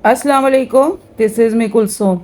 अस्सलाम वालेकुम, this is me Kulsoom.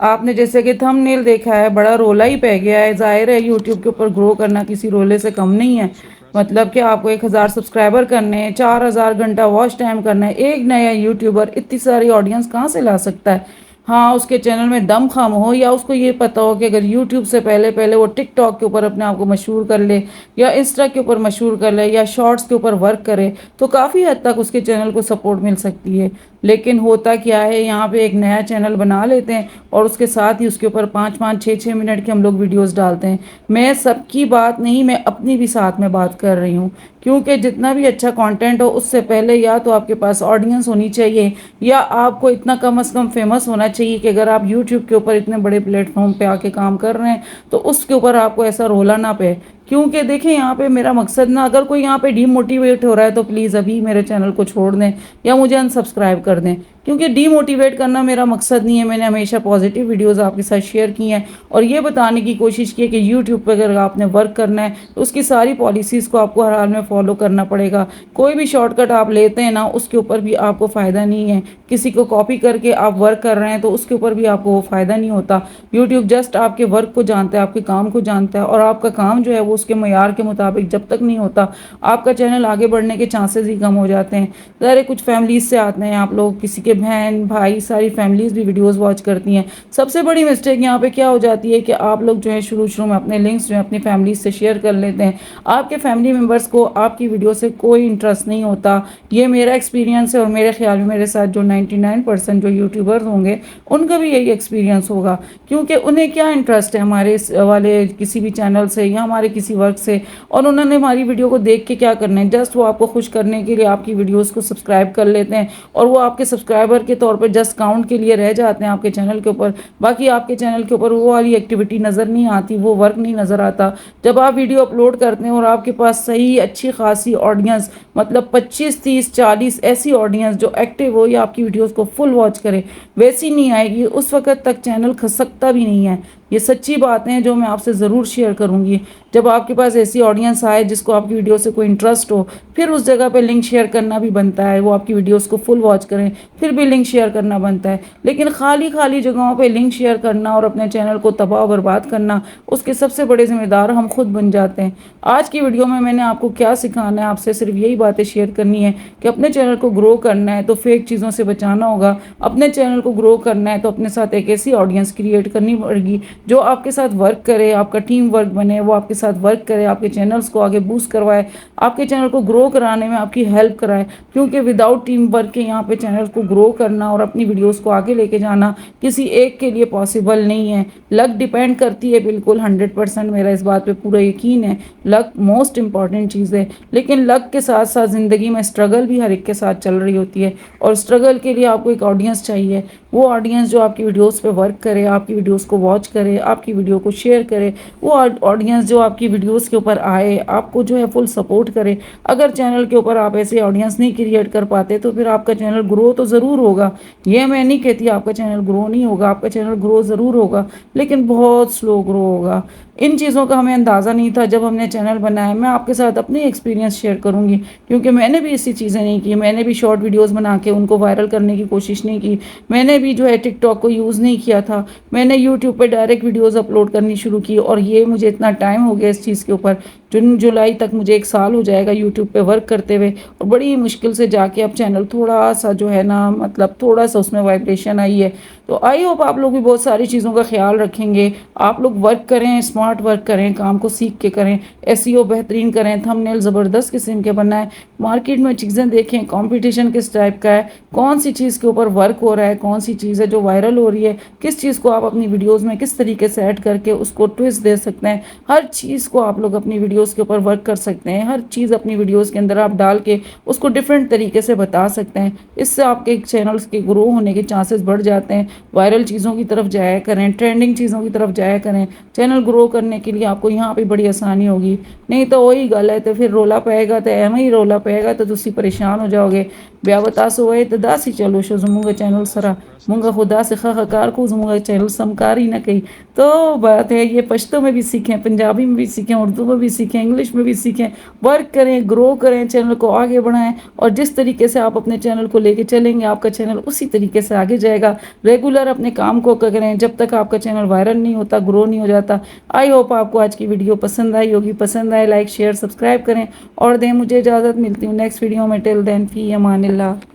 आपने जैसे कि थंबनेल देखा है, बड़ा रोला ही पै गया है। ज़ाहिर है यूट्यूब के ऊपर ग्रो करना किसी रोले से कम नहीं है। मतलब कि आपको 1000 सब्सक्राइबर करने हैं, 4000 घंटा वॉच टाइम करना है। एक नया यूट्यूबर इतनी सारी ऑडियंस कहाँ से ला सकता है? हाँ, उसके चैनल में दम खम हो, या उसको ये पता हो कि अगर यूट्यूब से पहले पहले वो टिकटॉक के ऊपर अपने आप को मशहूर कर ले, या इंस्टा के ऊपर मशहूर कर ले, या शॉर्ट्स के ऊपर वर्क करे, तो काफ़ी हद तक उसके चैनल को सपोर्ट मिल सकती है। लेकिन होता क्या है, यहाँ पे एक नया चैनल बना लेते हैं और उसके साथ ही उसके ऊपर 5-5 6-6 मिनट के हम लोग वीडियोस डालते हैं। मैं सबकी बात नहीं, मैं अपनी भी साथ में बात कर रही हूँ। क्योंकि जितना भी अच्छा कंटेंट हो, उससे पहले या तो आपके पास ऑडियंस होनी चाहिए, या आपको इतना कम से कम फेमस होना चाहिए कि अगर आप यूट्यूब के ऊपर इतने बड़े प्लेटफॉर्म पे आके काम कर रहे हैं, तो उसके ऊपर आपको ऐसा रोला ना पे। क्योंकि देखें, यहाँ पे मेरा मकसद ना, अगर कोई यहाँ पे डीमोटिवेट हो रहा है तो प्लीज़ अभी मेरे चैनल को छोड़ दें या मुझे अनसब्सक्राइब कर दें। क्योंकि डीमोटिवेट करना मेरा मकसद नहीं है। मैंने हमेशा पॉजिटिव वीडियोस आपके साथ शेयर की हैं, और ये बताने की कोशिश की है कि यूट्यूब पर अगर आपने वर्क करना है तो उसकी सारी पॉलिसीज़ को आपको हर हाल में फॉलो करना पड़ेगा। कोई भी शॉर्टकट आप लेते हैं ना, उसके ऊपर भी आपको फ़ायदा नहीं है। किसी को कॉपी करके आप वर्क कर रहे हैं तो उसके ऊपर भी आपको वो फ़ायदा नहीं होता। यूट्यूब जस्ट आपके वर्क को जानता है, आपके काम को जानता है, और आपका काम जो है वो उसके मयार के मुताबिक जब तक नहीं होता, आपका चैनल आगे बढ़ने के चांसेस ही कम हो जाते हैं। ज़ाहिर है कुछ फैमिलीज़ से आते हैं आप लोग, किसी के बहन भाई, सारी फैमिलीज़ भी वीडियोस वॉच करती हैं। सबसे बड़ी मिस्टेक यहाँ पे क्या हो जाती है कि आप लोग जो है शुरू शुरू में अपने लिंक्स जो है अपनी फैमिली से शेयर कर लेते हैं। आपके फैमिली मेम्बर्स को आपकी वीडियो से कोई इंटरेस्ट नहीं होता। ये मेरा एक्सपीरियंस है, और मेरे ख्याल में मेरे साथ जो 99% जो यूट्यूबर्स होंगे, उनका भी यही एक्सपीरियंस होगा। क्योंकि उन्हें क्या इंटरेस्ट है हमारे वाले किसी भी चैनल से या हमारे किसी वर्क से, और उन्होंने हमारी वीडियो को देख के क्या करना है, जस्ट वो आपको खुश करने के लिए आपकी वीडियोस को सब्सक्राइब कर लेते हैं, और वो आपके सब्सक्राइबर के तौर पर जस्ट काउंट के लिए रह जाते हैं आपके चैनल के ऊपर। बाकी आपके चैनल के ऊपर वो वाली एक्टिविटी नज़र नहीं आती, वो वर्क नहीं नज़र आता। जब आप वीडियो अपलोड करते हैं और आपके पास सही अच्छी खासी ऑडियंस, मतलब 25 30 40 ऐसी ऑडियंस जो एक्टिव हो या आपकी वीडियोस को फुल वॉच करे, वैसी नहीं आएगी, उस वक्त तक चैनल खसकता भी नहीं है। ये सच्ची बातें हैं जो मैं आपसे ज़रूर शेयर करूंगी। जब आपके पास ऐसी ऑडियंस आए जिसको आपकी वीडियो से कोई इंटरेस्ट हो, फिर उस जगह पे लिंक शेयर करना भी बनता है। वो आपकी वीडियोस को फुल वॉच करें, फिर भी लिंक शेयर करना बनता है। लेकिन खाली खाली जगहों पे लिंक शेयर करना और अपने चैनल को तबाह और बर्बाद करना, उसके सबसे बड़े जिम्मेदार हम खुद बन जाते हैं। आज की वीडियो में मैंने आपको क्या सिखाना है, आपसे सिर्फ यही बातें शेयर करनी है कि अपने चैनल को ग्रो करना है तो फेक चीज़ों से बचाना होगा। अपने चैनल को ग्रो करना है तो अपने साथ एक ऐसी ऑडियंस क्रिएट करनी पड़ेगी जो आपके साथ वर्क करे, आपका टीम वर्क बने, वो आपके साथ वर्क करे, आपके चैनल्स को आगे बूस्ट करवाए, आपके चैनल को ग्रो कराने में आपकी हेल्प कराए। क्योंकि विदाउट टीम वर्क के यहाँ पे चैनल को ग्रो करना और अपनी वीडियोस को आगे लेके जाना किसी एक के लिए पॉसिबल नहीं है। लक डिपेंड करती है, बिल्कुल 100%, मेरा इस बात पे पूरा यकीन है। लक मोस्ट इंपॉर्टेंट चीज़ है। लेकिन लक के साथ साथ ज़िंदगी में स्ट्रगल भी हर एक के साथ चल रही होती है, और स्ट्रगल के लिए आपको एक ऑडियंस चाहिए। वो ऑडियंस जो आपकी वीडियोस पे वर्क करे, आपकी वीडियोस को वॉच करे, आपकी वीडियो को शेयर करे, वो ऑडियंस जो आपकी वीडियोस के ऊपर आए, आपको जो है फुल सपोर्ट करे। अगर चैनल के ऊपर आप ऐसे ऑडियंस नहीं क्रिएट कर पाते तो फिर आपका चैनल ग्रो तो ज़रूर होगा। ये मैं नहीं कहती आपका चैनल ग्रो नहीं होगा, आपका चैनल ग्रो ज़रूर होगा, लेकिन बहुत स्लो ग्रो होगा। इन चीज़ों का हमें अंदाज़ा नहीं था जब हमने चैनल बनाया। मैं आपके साथ अपनी एक्सपीरियंस शेयर करूंगी, क्योंकि मैंने भी ऐसी चीज़ें नहीं की। मैंने भी शॉर्ट वीडियोस बना के उनको वायरल करने की कोशिश नहीं की। मैंने भी जो है टिकटॉक को यूज़ नहीं किया था। मैंने यूट्यूब पे डायरेक्ट वीडियोस अपलोड करनी शुरू की, और ये मुझे इतना टाइम हो गया इस चीज़ के ऊपर। जून जुलाई तक मुझे 1 साल हो जाएगा यूट्यूब पे वर्क करते हुए, और बड़ी मुश्किल से जाके अब चैनल थोड़ा सा जो है ना, मतलब थोड़ा सा उसमें वाइब्रेशन आई है। तो आई होप आप लोग भी बहुत सारी चीज़ों का ख्याल रखेंगे। आप लोग वर्क करें, स्मार्ट वर्क करें, काम को सीख के करें, एसईओ बेहतरीन करें, थंबनेल ज़बरदस्त किस्म के बनाएं, मार्केट में चीज़ें देखें, कंपटीशन किस टाइप का है, कौन सी चीज़ के ऊपर वर्क हो रहा है, कौन सी चीज़ है जो वायरल हो रही है, किस चीज़ को आप अपनी वीडियोस में किस तरीके से ऐड करके उसको ट्विस्ट दे सकते हैं। हर चीज़ को आप लोग अपनी वीडियोस के ऊपर वर्क कर सकते हैं। हर चीज़ अपनी वीडियोस के अंदर आप डाल के उसको डिफरेंट तरीके से बता सकते हैं। इससे आपके चैनल्स के ग्रो होने के चांसेस बढ़ जाते हैं। वायरल चीज़ों की तरफ जाया करें, ट्रेंडिंग चीज़ों की तरफ जाया करें। चैनल ग्रो करने के लिए आपको यहाँ पे बड़ी आसानी होगी। नहीं तो वही गल है, तो फिर रोला पाएगा तो एवं ही रोला पाएगा, तो तुसी परेशान हो जाओगे। بیا تاسو وای ته داسې چلو شو زموږ چینل سره مونږ خدا سے ښه کار کو زموږ چینل سم کار ہی نہ کوي. تو بات ہے یہ پشتو میں بھی سیکھیں، پنجابی میں بھی سیکھیں، اردو میں بھی سیکھیں، انگلش میں بھی سیکھیں، ورک کریں، گرو کریں، چینل کو آگے بڑھائیں. اور جس طریقے سے آپ اپنے چینل کو لے کے چلیں گے آپ کا چینل اسی طریقے سے آگے جائے گا. ریگولر اپنے کام کو کریں جب تک آپ کا چینل وائرل نہیں ہوتا، گرو نہیں ہو جاتا. آئی ہوپ آپ کو آج کی ویڈیو پسند آئی ہوگی. پسند آئے لائک شیئر سبسکرائب کریں اور دیں مجھے اجازت. ملتی ہوں نیکسٹ ویڈیو میں. ٹل دین فی امان اللہ.